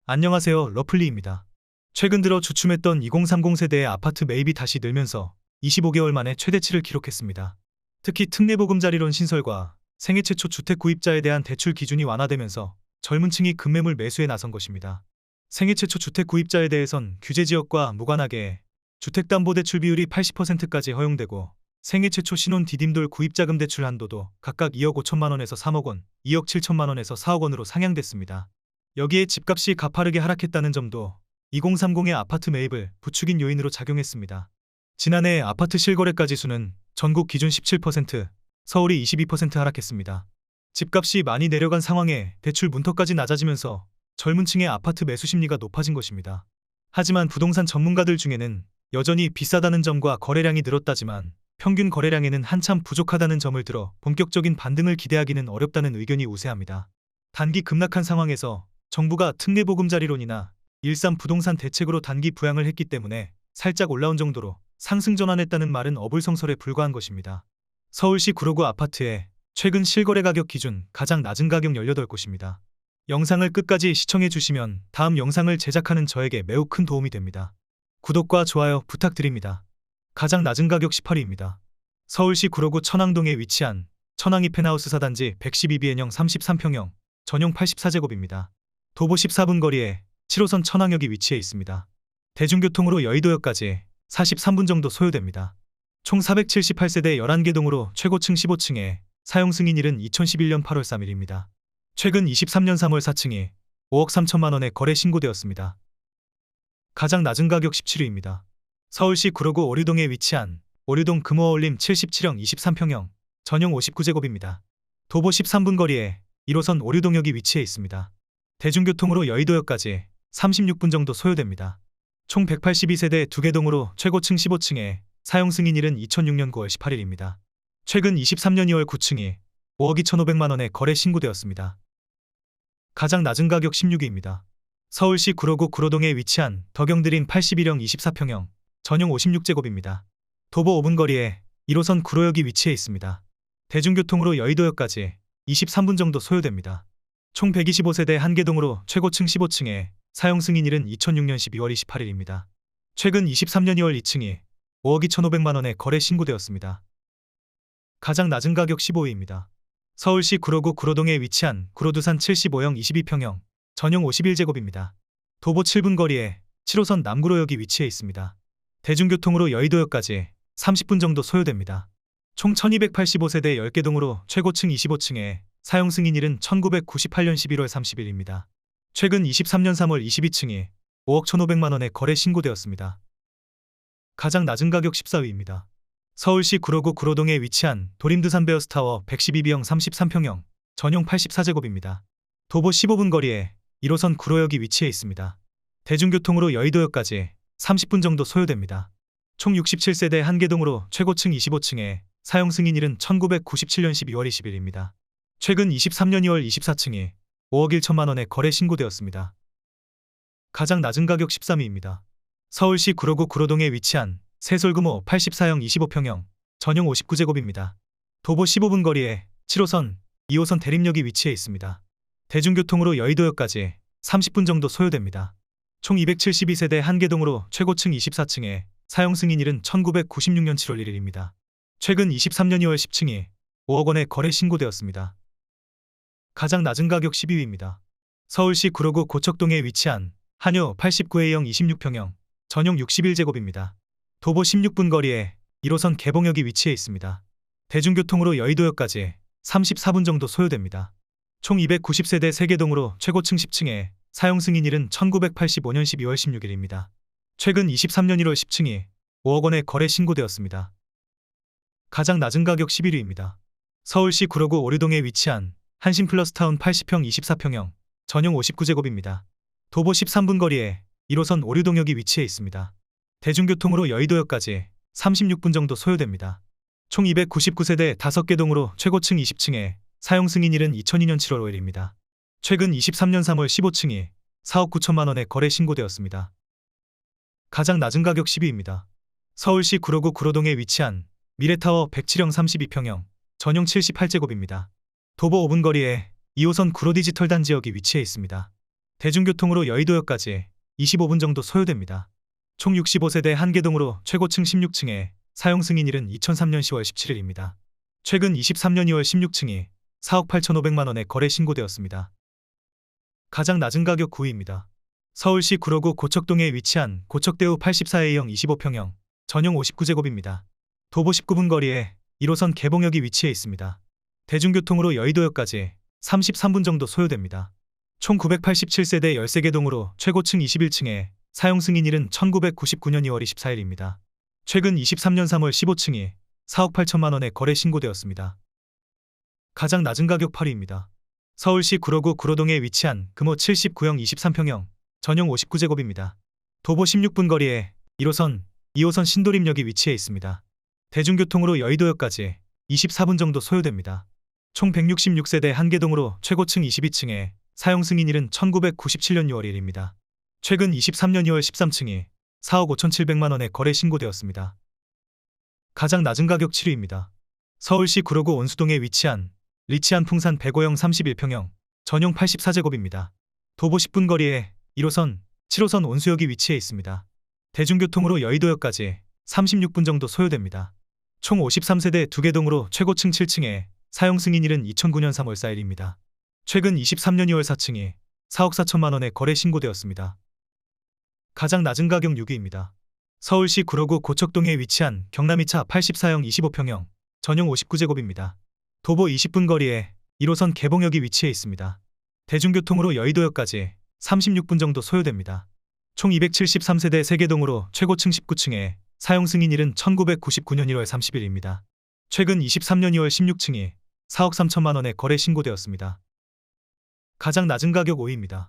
안녕하세요, 러플리입니다. 최근 들어 주춤했던 2030 세대의 아파트 매입이 다시 늘면서 25개월 만에 최대치를 기록했습니다. 특히 특례보금자리론 신설과 생애 최초 주택 구입자에 대한 대출 기준이 완화되면서 젊은 층이 급매물 매수에 나선 것입니다. 생애 최초 주택 구입자에 대해선 규제 지역과 무관하게 주택담보대출 비율이 80%까지 허용되고 생애 최초 신혼 디딤돌 구입자금 대출 한도도 각각 2억 5천만 원에서 3억 원, 2억 7천만 원에서 4억 원으로 상향됐습니다. 여기에 집값이 가파르게 하락했다는 점도 2030의 아파트 매입을 부추긴 요인으로 작용했습니다. 지난해 아파트 실거래가 지수는 전국 기준 17%, 서울이 22% 하락했습니다. 집값이 많이 내려간 상황에 대출 문턱까지 낮아지면서 젊은 층의 아파트 매수 심리가 높아진 것입니다. 하지만 부동산 전문가들 중에는 여전히 비싸다는 점과 거래량이 늘었다지만 평균 거래량에는 한참 부족하다는 점을 들어 본격적인 반등을 기대하기는 어렵다는 의견이 우세합니다. 단기 급락한 상황에서 정부가 특례보금자리론이나 일산 부동산 대책으로 단기 부양을 했기 때문에 살짝 올라온 정도로 상승 전환했다는 말은 어불성설에 불과한 것입니다. 서울시 구로구 아파트의 최근 실거래 가격 기준 가장 낮은 가격 18곳입니다. 영상을 끝까지 시청해 주시면 다음 영상을 제작하는 저에게 매우 큰 도움이 됩니다. 구독과 좋아요 부탁드립니다. 가장 낮은 가격 18위입니다. 서울시 구로구 천왕동에 위치한 천왕이 펜하우스 4단지 112BN형 33평형 전용 84제곱입니다. 도보 14분 거리에 7호선 천왕역이 위치해 있습니다. 대중교통으로 여의도역까지 43분 정도 소요됩니다. 총 478세대 11개 동으로 최고층 15층에 사용 승인일은 2011년 8월 3일입니다. 최근 23년 3월 4층이 5억 3천만 원에 거래 신고되었습니다. 가장 낮은 가격 17위입니다. 서울시 구로구 오류동에 위치한 오류동 금호어울림 77형 23평형 전용 59제곱입니다. 도보 13분 거리에 1호선 오류동역이 위치해 있습니다. 대중교통으로 여의도역까지 36분 정도 소요됩니다. 총 182세대 2개 동으로 최고층 15층에 사용 승인일은 2006년 9월 18일입니다. 최근 23년 2월 9층이 5억 2,500만 원에 거래 신고되었습니다. 가장 낮은 가격 16위입니다. 서울시 구로구 구로동에 위치한 덕영드림 81형 24평형 전용 56제곱입니다. 도보 5분 거리에 1호선 구로역이 위치해 있습니다. 대중교통으로 여의도역까지 23분 정도 소요됩니다. 총 125세대 1개 동으로 최고층 15층에 사용 승인일은 2006년 12월 28일입니다. 최근 23년 2월 2층이 5억 2,500만 원에 거래 신고되었습니다. 가장 낮은 가격 15위입니다. 서울시 구로구 구로동에 위치한 구로두산 75형 22평형 전용 51제곱입니다. 도보 7분 거리에 7호선 남구로역이 위치해 있습니다. 대중교통으로 여의도역까지 30분 정도 소요됩니다. 총 1285세대 10개 동으로 최고층 25층에 사용 승인일은 1998년 11월 30일입니다. 최근 23년 3월 22층이 5억 1,500만 원에 거래 신고되었습니다. 가장 낮은 가격 14위입니다. 서울시 구로구 구로동에 위치한 도림두산 베어스타워 112B형 33평형 전용 84제곱입니다. 도보 15분 거리에 1호선 구로역이 위치해 있습니다. 대중교통으로 여의도역까지 30분 정도 소요됩니다. 총 67세대 1개 동으로 최고층 25층에 사용 승인일은 1997년 12월 20일입니다. 최근 23년 2월 24층이 5억 1천만 원에 거래 신고되었습니다. 가장 낮은 가격 13위입니다. 서울시 구로구 구로동에 위치한 세솔금호 84형 25평형 전용 59제곱입니다. 도보 15분 거리에 7호선, 2호선 대림역이 위치해 있습니다. 대중교통으로 여의도역까지 30분 정도 소요됩니다. 총 272세대 1개 동으로 최고층 24층에 사용 승인일은 1996년 7월 1일입니다. 최근 23년 2월 10층이 5억 원에 거래 신고되었습니다. 가장 낮은 가격 12위입니다. 서울시 구로구 고척동에 위치한 한효 89A형 26평형 전용 61제곱입니다. 도보 16분 거리에 1호선 개봉역이 위치해 있습니다. 대중교통으로 여의도역까지 34분 정도 소요됩니다. 총 290세대 3개 동으로 최고층 10층에 사용 승인일은 1985년 12월 16일입니다. 최근 23년 1월 10층이 5억 원에 거래 신고되었습니다. 가장 낮은 가격 11위입니다. 서울시 구로구 오류동에 위치한 한신플러스타운 80형 24평형 전용 59제곱입니다. 도보 13분 거리에 1호선 오류동역이 위치해 있습니다. 대중교통으로 여의도역까지 36분 정도 소요됩니다. 총 299세대 5개 동으로 최고층 20층에 사용 승인일은 2002년 7월 5일입니다. 최근 23년 3월 15층이 4억 9천만 원에 거래 신고되었습니다. 가장 낮은 가격 10위입니다. 서울시 구로구 구로동에 위치한 미래타워 107형 32평형 전용 78제곱입니다. 도보 5분 거리에 2호선 구로디지털 단지역이 위치해 있습니다. 대중교통으로 여의도역까지 25분 정도 소요됩니다. 총 65세대 한계동으로 최고층 16층에 사용 승인일은 2003년 10월 17일입니다. 최근 23년 2월 16층이 4억 8,500만 원에 거래 신고되었습니다. 가장 낮은 가격 9위입니다. 서울시 구로구 고척동에 위치한 고척대우 84A형 25평형 전용 59제곱입니다. 도보 19분 거리에 1호선 개봉역이 위치해 있습니다. 대중교통으로 여의도역까지 33분 정도 소요됩니다. 총 987세대 13개 동으로 최고층 21층에 사용 승인일은 1999년 2월 24일입니다. 최근 23년 3월 15층이 4억 8천만 원에 거래 신고되었습니다. 가장 낮은 가격 8위입니다. 서울시 구로구 구로동에 위치한 금호 79형 23평형 전용 59제곱입니다. 도보 16분 거리에 1호선, 2호선 신도림역이 위치해 있습니다. 대중교통으로 여의도역까지 24분 정도 소요됩니다. 총 166세대 한계동으로 최고층 22층에 사용 승인일은 1997년 6월 1일입니다. 최근 23년 2월 13층이 4억 5,700만 원에 거래 신고되었습니다. 가장 낮은 가격 7위입니다. 서울시 구로구 온수동에 위치한 리치안 풍산 105형 31평형 전용 84제곱입니다. 도보 10분 거리에 1호선, 7호선 온수역이 위치해 있습니다. 대중교통으로 여의도역까지 36분 정도 소요됩니다. 총 53세대 2개 동으로 최고층 7층에 사용 승인일은 2009년 3월 4일입니다. 최근 23년 2월 4층이 4억 4천만 원에 거래 신고되었습니다. 가장 낮은 가격 6위입니다. 서울시 구로구 고척동에 위치한 경남 2차 84형 25평형 전용 59제곱입니다. 도보 20분 거리에 1호선 개봉역이 위치해 있습니다. 대중교통으로 여의도역까지 36분 정도 소요됩니다. 총 273세대 3개 동으로 최고층 19층에 사용 승인일은 1999년 1월 30일입니다. 최근 23년 2월 16층이 4억 3천만 원에 거래 신고되었습니다. 가장 낮은 가격 5위입니다.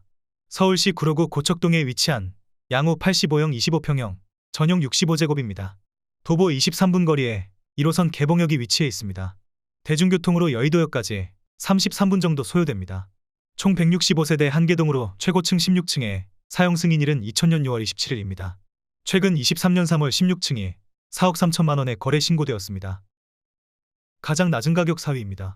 서울시 구로구 고척동에 위치한 양호 85형 25평형 전용 65제곱입니다. 도보 23분 거리에 1호선 개봉역이 위치해 있습니다. 대중교통으로 여의도역까지 33분 정도 소요됩니다. 총 165세대 한계동으로 최고층 16층에 사용 승인일은 2000년 6월 27일입니다. 최근 23년 3월 16층이 4억 3천만 원에 거래 신고되었습니다. 가장 낮은 가격 4위입니다.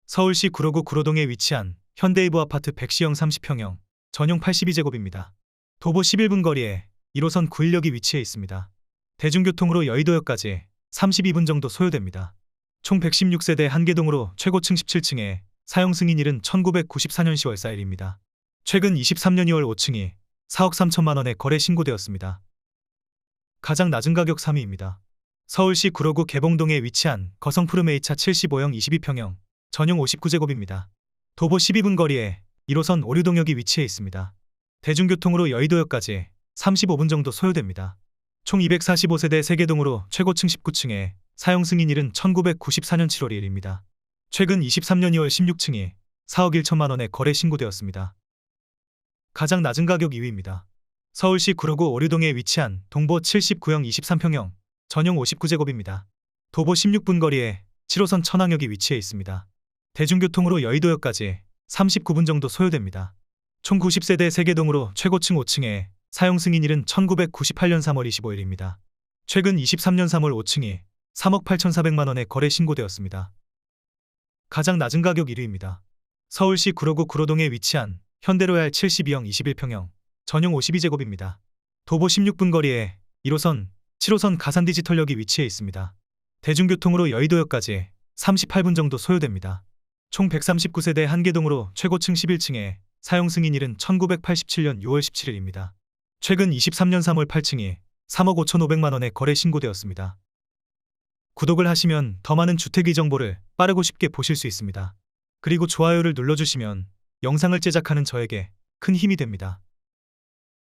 서울시 구로구 구로동에 위치한 현대이브 아파트 100시형 30평형 전용 82제곱입니다. 도보 11분 거리에 1호선 9일역이 위치해 있습니다. 대중교통으로 여의도역까지 32분 정도 소요됩니다. 총 116세대 한계동으로 최고층 17층에 사용 승인일은 1994년 10월 4일입니다. 최근 23년 2월 5층이 4억 3천만 원에 거래 신고되었습니다. 가장 낮은 가격 3위입니다. 서울시 구로구 개봉동에 위치한 거성푸르메 2차 75형 22평형 전용 59제곱입니다. 도보 12분 거리에 1호선 오류동역이 위치해 있습니다. 대중교통으로 여의도역까지 35분 정도 소요됩니다. 총 245세대 3개 동으로 최고층 19층에 사용 승인일은 1994년 7월 1일입니다. 최근 23년 2월 16층이 4억 1천만 원에 거래 신고되었습니다. 가장 낮은 가격 2위입니다. 서울시 구로구 오류동에 위치한 동보 79형 23평형 전용 59제곱입니다. 도보 16분 거리에 7호선 천왕역이 위치해 있습니다. 대중교통으로 여의도역까지 39분 정도 소요됩니다. 총 90세대 3개 동으로 최고층 5층에 사용 승인일은 1998년 3월 25일입니다. 최근 23년 3월 5층이 3억 8,400만 원에 거래 신고되었습니다. 가장 낮은 가격 1위입니다. 서울시 구로구 구로동에 위치한 현대로얄 72형 21평형 전용 52제곱입니다. 도보 16분 거리에 1호선, 7호선 가산디지털역이 위치해 있습니다. 대중교통으로 여의도역까지 38분 정도 소요됩니다. 총 139세대 한계동으로 최고층 11층에 사용 승인일은 1987년 6월 17일입니다. 최근 23년 3월 8층이 3억 5,500만 원에 거래 신고되었습니다. 구독을 하시면 더 많은 주택의 정보를 빠르고 쉽게 보실 수 있습니다. 그리고 좋아요를 눌러주시면 영상을 제작하는 저에게 큰 힘이 됩니다.